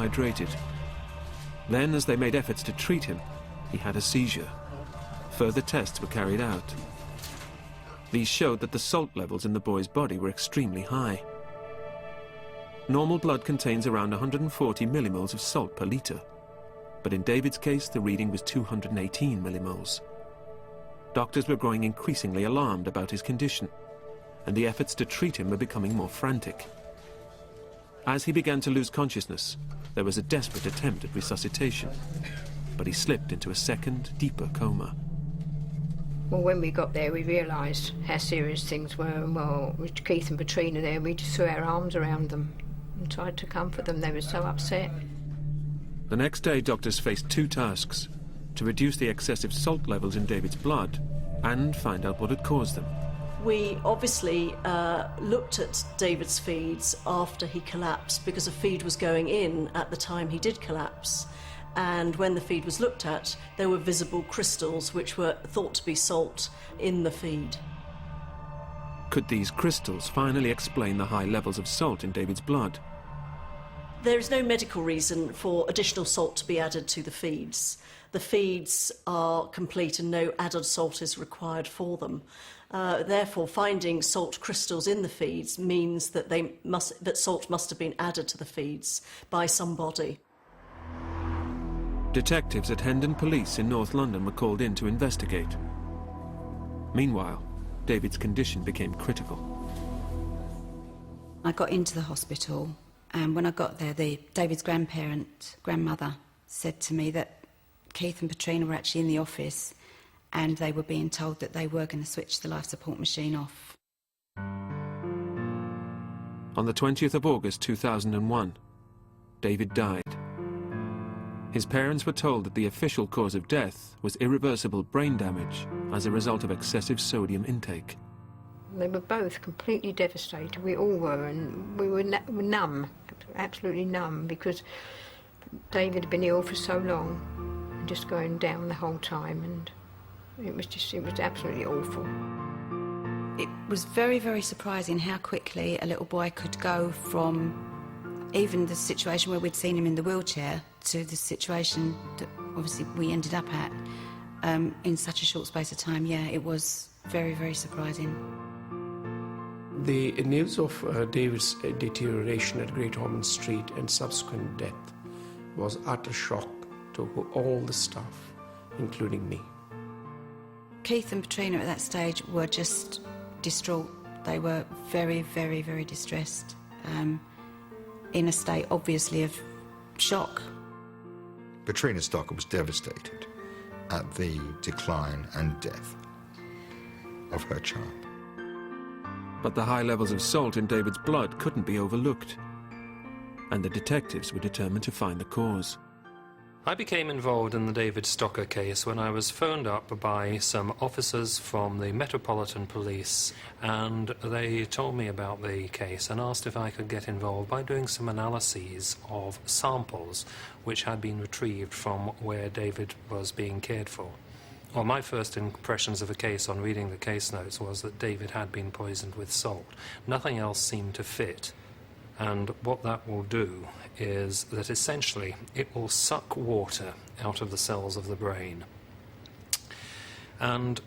dehydrated. Then, as they made efforts to treat him, he had a seizure. Further tests were carried out. These showed that the salt levels in the boy's body were extremely high. Normal blood contains around 140 millimoles of salt per litre, but in David's case the reading was 218 millimoles. Doctors were growing increasingly alarmed about his condition, and the efforts to treat him were becoming more frantic. As he began to lose consciousness, there was a desperate attempt at resuscitation, but he slipped into a second, deeper coma. Well, when we got there, we realised how serious things were, and well, with Keith and Katrina there, we just threw our arms around them and tried to comfort them. They were so upset. The next day, doctors faced two tasks: to reduce the excessive salt levels in David's blood and find out what had caused them. We obviously looked at David's feeds after he collapsed, because a feed was going in at the time he did collapse. And when the feed was looked at, there were visible crystals which were thought to be salt in the feed. Could these crystals finally explain the high levels of salt in David's blood? There is no medical reason for additional salt to be added to the feeds. The feeds are complete and no added salt is required for them. Therefore, finding salt crystals in the feeds means that salt must have been added to the feeds by somebody. Detectives at Hendon Police in North London were called in to investigate. Meanwhile, David's condition became critical. I got into the hospital, and when I got there, David's grandmother, said to me that Keith and Katrina were actually in the office, and they were being told that they were going to switch the life support machine off. On the 20th of August 2001, David died. His parents were told that the official cause of death was irreversible brain damage as a result of excessive sodium intake. They were both completely devastated. We all were, and we were numb, absolutely numb, because David had been ill for so long, and just going down the whole time, and it was absolutely awful. It was very, very surprising how quickly a little boy could go from even the situation where we'd seen him in the wheelchair to the situation that obviously we ended up at in such a short space of time. Yeah, it was very, very surprising. The news of David's deterioration at Great Ormond Street and subsequent death was utter shock to all the staff, including me. Keith and Katrina at that stage were just distraught. They were very, very, very distressed, in a state, obviously, of shock. Katrina Stocker was devastated at the decline and death of her child. But the high levels of salt in David's blood couldn't be overlooked, and the detectives were determined to find the cause. I became involved in the David Stocker case when I was phoned up by some officers from the Metropolitan Police, and they told me about the case and asked if I could get involved by doing some analyses of samples which had been retrieved from where David was being cared for. Well, my first impressions of the case on reading the case notes was that David had been poisoned with salt. Nothing else seemed to fit. And what that will do is that essentially it will suck water out of the cells of the brain. And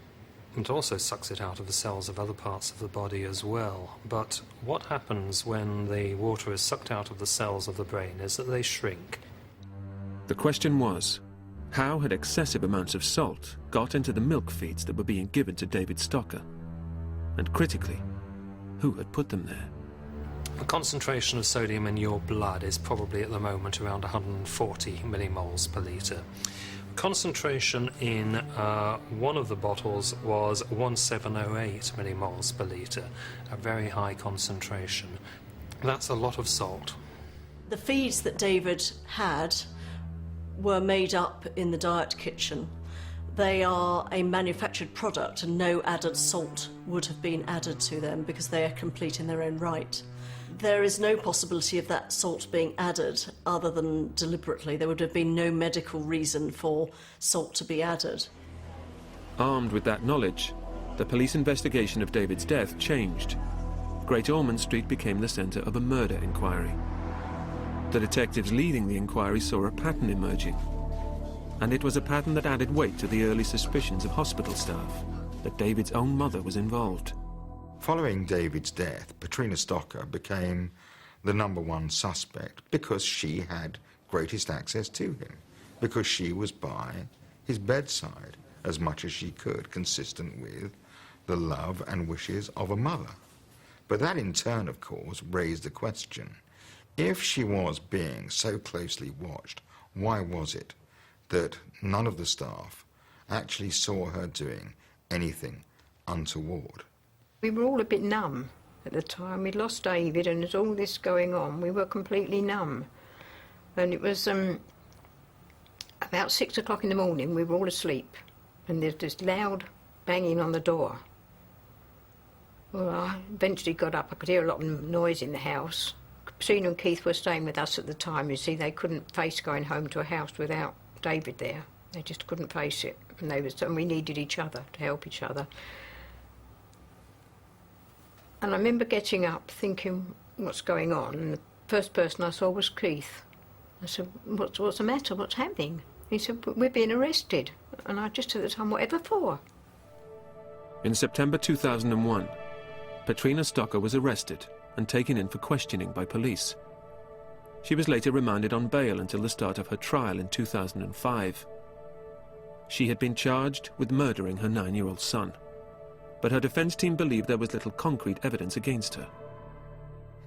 it also sucks it out of the cells of other parts of the body as well. But what happens when the water is sucked out of the cells of the brain is that they shrink. The question was, how had excessive amounts of salt got into the milk feeds that were being given to David Stocker? And critically, who had put them there? The concentration of sodium in your blood is probably at the moment around 140 millimoles per litre. Concentration in one of the bottles was 1708 millimoles per litre, a very high concentration. That's a lot of salt. The feeds that David had were made up in the diet kitchen. They are a manufactured product and no added salt would have been added to them because they are complete in their own right. There is no possibility of that salt being added other than deliberately. There would have been no medical reason for salt to be added. Armed with that knowledge, the police investigation of David's death changed. Great Ormond Street became the centre of a murder inquiry. The detectives leading the inquiry saw a pattern emerging. And it was a pattern that added weight to the early suspicions of hospital staff that David's own mother was involved. Following David's death, Katrina Stocker became the #1 suspect because she had greatest access to him, because she was by his bedside as much as she could, consistent with the love and wishes of a mother. But that in turn, of course, raised the question, if she was being so closely watched, why was it that none of the staff actually saw her doing anything untoward? We were all a bit numb at the time. We'd lost David, and there's all this going on. We were completely numb. And it was about 6 o'clock in the morning. We were all asleep, and there's this loud banging on the door. Well, I eventually got up. I could hear a lot of noise in the house. Katrina and Keith were staying with us at the time. You see, they couldn't face going home to a house without David there. They just couldn't face it, and we needed each other to help each other. And I remember getting up thinking, what's going on? And the first person I saw was Keith. I said, what's the matter? What's happening? He said, we're being arrested. And I just at the time, whatever for? In September 2001, Katrina Stocker was arrested and taken in for questioning by police. She was later remanded on bail until the start of her trial in 2005. She had been charged with murdering her 9-year-old son, but her defense team believed there was little concrete evidence against her.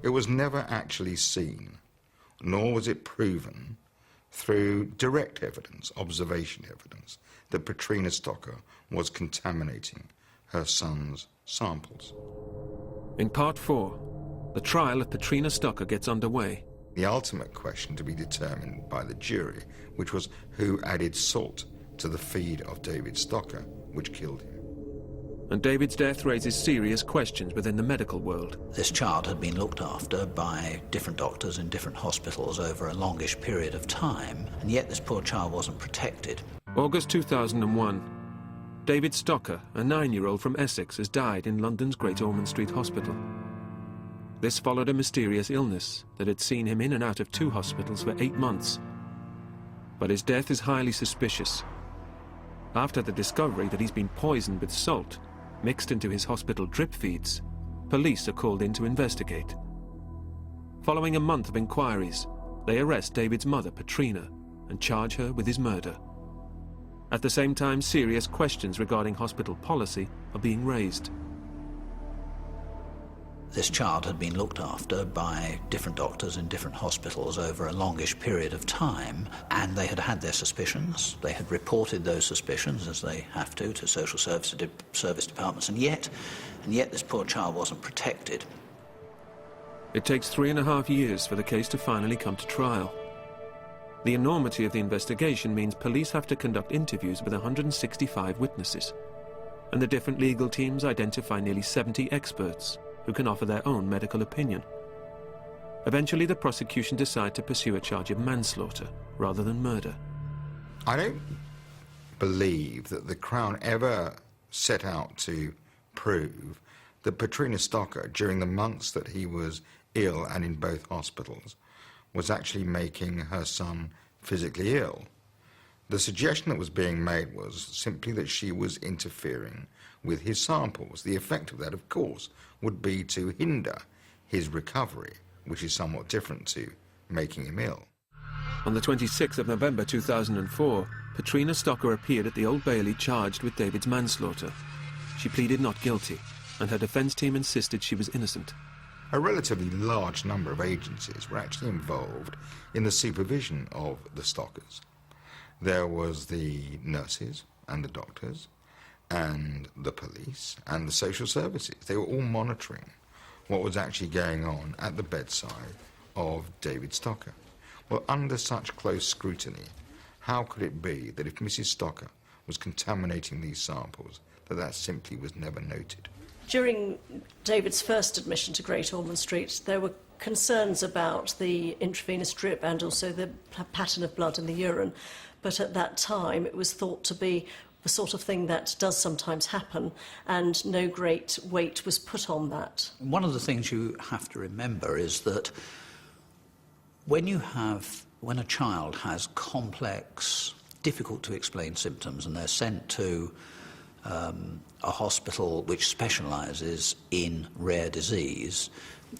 It was never actually seen, nor was it proven through direct evidence, observation evidence, that Katrina Stocker was contaminating her son's samples. In Part 4, the trial of Katrina Stocker gets underway. The ultimate question to be determined by the jury, which was who added salt to the feed of David Stocker, which killed him. And David's death raises serious questions within the medical world. This child had been looked after by different doctors in different hospitals over a longish period of time, and yet this poor child wasn't protected. August 2001. David Stocker, a 9-year-old from Essex, has died in London's Great Ormond Street Hospital. This followed a mysterious illness that had seen him in and out of 2 hospitals for 8 months. But his death is highly suspicious. After the discovery that he's been poisoned with salt mixed into his hospital drip feeds, police are called in to investigate. Following a month of inquiries, they arrest David's mother, Katrina, and charge her with his murder. At the same time, serious questions regarding hospital policy are being raised. This child had been looked after by different doctors in different hospitals over a longish period of time, and they had had their suspicions. They had reported those suspicions, as they have to social service departments, and yet this poor child wasn't protected. It takes 3.5 years for the case to finally come to trial. The enormity of the investigation means police have to conduct interviews with 165 witnesses, and the different legal teams identify nearly 70 experts who can offer their own medical opinion. Eventually, the prosecution decide to pursue a charge of manslaughter rather than murder. I don't believe that the Crown ever set out to prove that Katrina Stocker, during the months that he was ill and in both hospitals, was actually making her son physically ill. The suggestion that was being made was simply that she was interfering with his samples. The effect of that, of course, would be to hinder his recovery, which is somewhat different to making him ill. On the 26th of November 2004, Katrina Stocker appeared at the Old Bailey charged with David's manslaughter. She pleaded not guilty, and her defence team insisted she was innocent. A relatively large number of agencies were actually involved in the supervision of the Stockers. There was the nurses and the doctors and the police and the social services. They were all monitoring what was actually going on at the bedside of David Stocker. Well, under such close scrutiny, how could it be that if Mrs. Stocker was contaminating these samples, that simply was never noted? During David's first admission to Great Ormond Street, there were concerns about the intravenous drip and also the pattern of blood in the urine. But at that time, it was thought to be the sort of thing that does sometimes happen, and no great weight was put on that. One of the things you have to remember is that When a child has complex, difficult to explain symptoms and they're sent to a hospital which specialises in rare disease,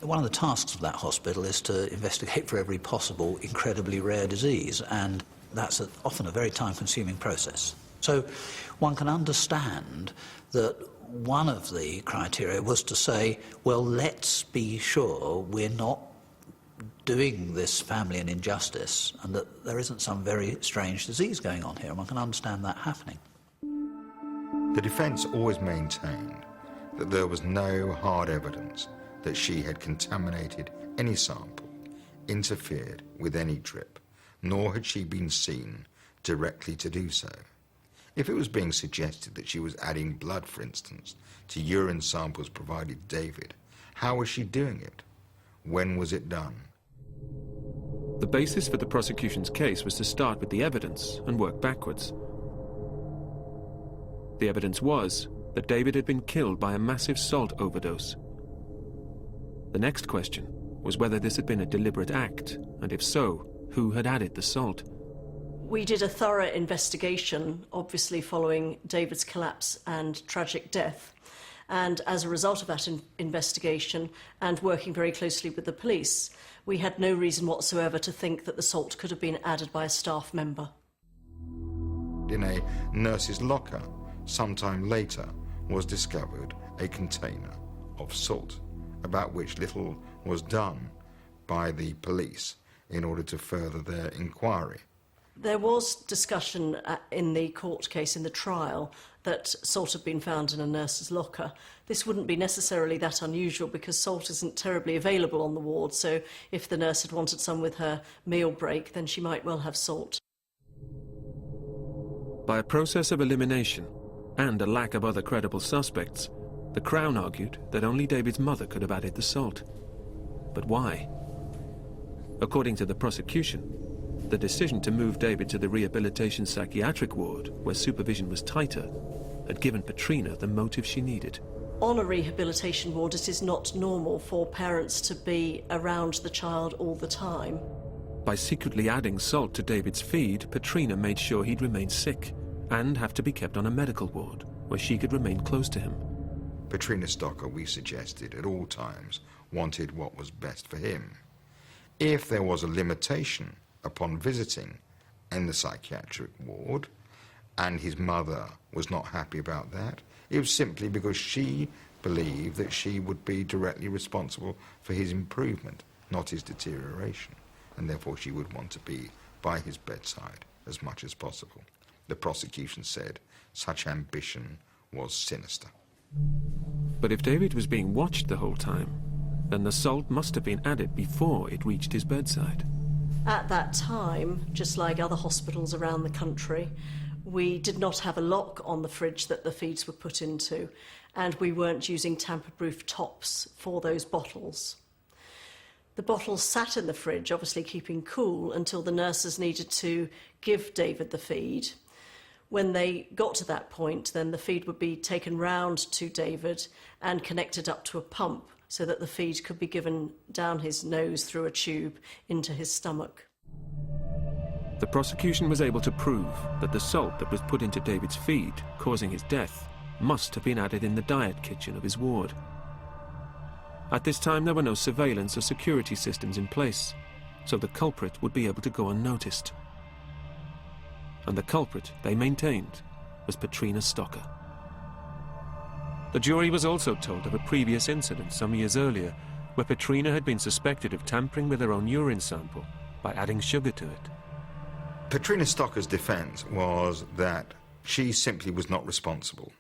one of the tasks of that hospital is to investigate for every possible incredibly rare disease, and that's often a very time-consuming process. So one can understand that one of the criteria was to say, well, let's be sure we're not doing this family an injustice and that there isn't some very strange disease going on here, and one can understand that happening. The defence always maintained that there was no hard evidence that she had contaminated any sample, interfered with any drip, nor had she been seen directly to do so. If it was being suggested that she was adding blood, for instance, to urine samples provided David, how was she doing it? When was it done? The basis for the prosecution's case was to start with the evidence and work backwards. The evidence was that David had been killed by a massive salt overdose. The next question was whether this had been a deliberate act, and if so, who had added the salt. We did a thorough investigation, obviously following David's collapse and tragic death. And as a result of that investigation and working very closely with the police, we had no reason whatsoever to think that the salt could have been added by a staff member. In a nurse's locker, sometime later, was discovered a container of salt, about which little was done by the police in order to further their inquiry. There was discussion in the court case, in the trial, that salt had been found in a nurse's locker. This wouldn't be necessarily that unusual because salt isn't terribly available on the ward, so if the nurse had wanted some with her meal break, then she might well have salt. By a process of elimination and a lack of other credible suspects, the Crown argued that only David's mother could have added the salt. But why? According to the prosecution, the decision to move David to the rehabilitation psychiatric ward, where supervision was tighter, had given Petrina the motive she needed. On a rehabilitation ward, it is not normal for parents to be around the child all the time. By secretly adding salt to David's feed, Petrina made sure he'd remain sick and have to be kept on a medical ward, where she could remain close to him. Petrina Stocker, we suggested, at all times wanted what was best for him. If there was a limitation upon visiting in the psychiatric ward, and his mother was not happy about that, it was simply because she believed that she would be directly responsible for his improvement, not his deterioration, and therefore she would want to be by his bedside as much as possible. The prosecution said such ambition was sinister. But if David was being watched the whole time, then the salt must have been added before it reached his bedside. At that time, just like other hospitals around the country, we did not have a lock on the fridge that the feeds were put into, and we weren't using tamper-proof tops for those bottles. The bottles sat in the fridge, obviously keeping cool, until the nurses needed to give David the feed. When they got to that point, then the feed would be taken round to David and connected up to a pump so that the feed could be given down his nose through a tube into his stomach. The prosecution was able to prove that the salt that was put into David's feed, causing his death, must have been added in the diet kitchen of his ward. At this time, there were no surveillance or security systems in place, so the culprit would be able to go unnoticed. And the culprit, they maintained, was Petrina Stocker. The jury was also told of a previous incident some years earlier where Petrina had been suspected of tampering with her own urine sample by adding sugar to it. Petrina Stocker's defence was that she simply was not responsible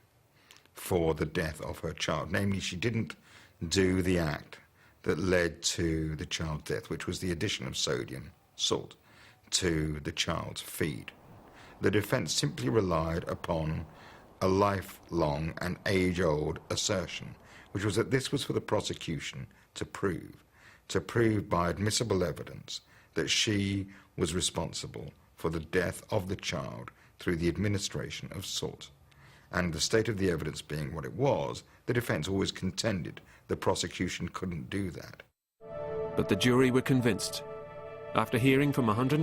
for the death of her child. Namely, she didn't do the act that led to the child's death, which was the addition of sodium, salt, to the child's feed. The defence simply relied upon a lifelong and age-old assertion, which was that this was for the prosecution to prove by admissible evidence that she was responsible for the death of the child through the administration of salt. And the state of the evidence being what it was, the defence always contended the prosecution couldn't do that. But the jury were convinced, After hearing from 100